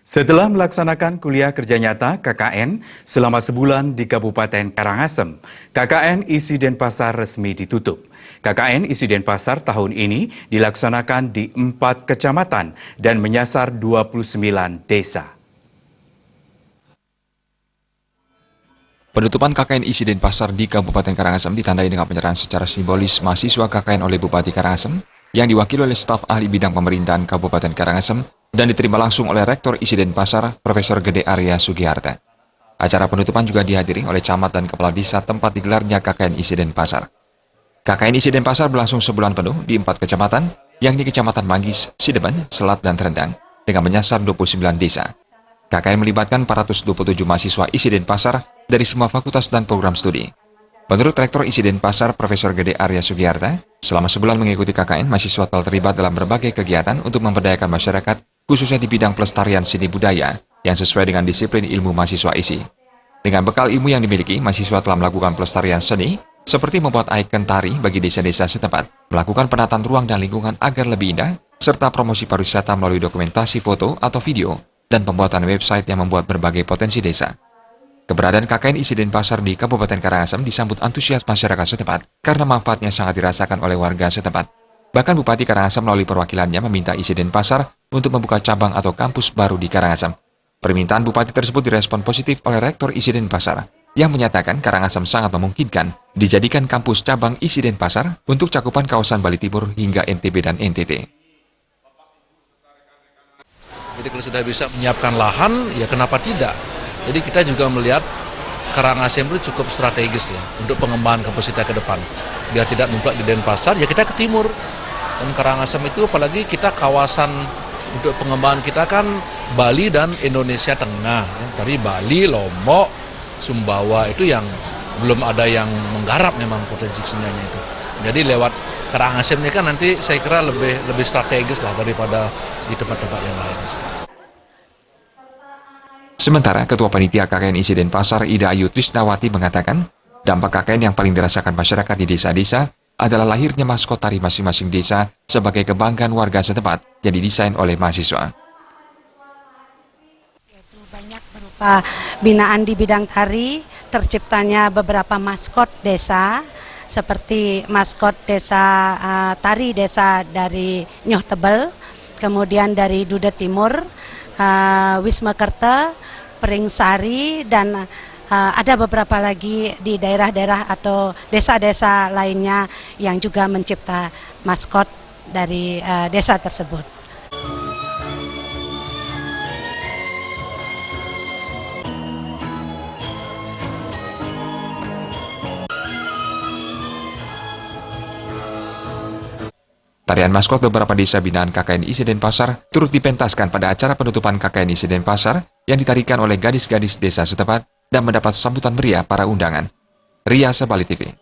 Setelah melaksanakan kuliah kerja nyata KKN selama sebulan di Kabupaten Karangasem, KKN Isi Denpasar resmi ditutup. KKN Isi Denpasar tahun ini dilaksanakan di 4 kecamatan dan menyasar 29 desa. Penutupan KKN Isi Denpasar di Kabupaten Karangasem ditandai dengan penyerahan secara simbolis mahasiswa KKN oleh Bupati Karangasem yang diwakili oleh staf ahli bidang pemerintahan Kabupaten Karangasem dan diterima langsung oleh Rektor Isi Denpasar, Profesor Gede Arya Sugiharta. Acara penutupan juga dihadiri oleh camat dan kepala desa tempat digelarnya KKN Isi Denpasar. KKN Isi Denpasar berlangsung sebulan penuh di 4 kecamatan, yakni Kecamatan Manggis, Sideban, Selat, dan Terendang, dengan menyasar 29 desa. KKN melibatkan 427 mahasiswa Isi Denpasar dari semua fakultas dan program studi. Menurut Rektor Isi Denpasar, Profesor Gede Arya Sugiharta, selama sebulan mengikuti KKN, mahasiswa telah terlibat dalam berbagai kegiatan untuk memberdayakan masyarakat, khususnya di bidang pelestarian seni budaya, yang sesuai dengan disiplin ilmu mahasiswa Isi. Dengan bekal ilmu yang dimiliki, mahasiswa telah melakukan pelestarian seni, seperti membuat ikon tari bagi desa-desa setempat, melakukan penataan ruang dan lingkungan agar lebih indah, serta promosi pariwisata melalui dokumentasi foto atau video, dan pembuatan website yang membuat berbagai potensi desa. Keberadaan KKN Isi Denpasar di Kabupaten Karangasem disambut antusias masyarakat setempat karena manfaatnya sangat dirasakan oleh warga setempat. Bahkan Bupati Karangasem melalui perwakilannya meminta Isi Denpasar untuk membuka cabang atau kampus baru di Karangasem. Permintaan Bupati tersebut direspon positif oleh Rektor Isi Denpasar yang menyatakan Karangasem sangat memungkinkan dijadikan kampus cabang Isi Denpasar untuk cakupan kawasan Bali Timur hingga NTB dan NTT. Jadi kalau sudah bisa menyiapkan lahan, ya kenapa tidak? Jadi kita juga melihat Karangasem itu cukup strategis ya untuk pengembangan kampus kita ke depan. Biar tidak numplak di Denpasar, ya kita ke timur. Dan Karangasem itu apalagi kita kawasan untuk pengembangan kita kan Bali dan Indonesia Tengah. Dari Bali, Lombok, Sumbawa itu yang belum ada yang menggarap memang potensi keseniannya itu. Jadi lewat Karangasem ini kan nanti saya kira lebih strategis lah daripada di tempat-tempat yang lain. Sementara Ketua Panitia KKN Isi Denpasar Ida Ayu Trisnawati mengatakan, dampak KKN yang paling dirasakan masyarakat di desa-desa adalah lahirnya maskot tari masing-masing desa sebagai kebanggaan warga setempat yang didesain oleh mahasiswa. Banyak berupa binaan di bidang tari, terciptanya beberapa maskot desa, seperti maskot desa tari desa dari Nyoh Tebel, kemudian dari Duda Timur, Wisma Kerta, Peringsari, dan ada beberapa lagi di daerah-daerah atau desa-desa lainnya yang juga mencipta maskot dari desa tersebut. Tarian maskot beberapa desa binaan KKN Isi Denpasar turut dipentaskan pada acara penutupan KKN Isi Denpasar yang ditarikan oleh gadis-gadis desa setempat dan mendapat sambutan meriah para undangan. Ria Bali TV.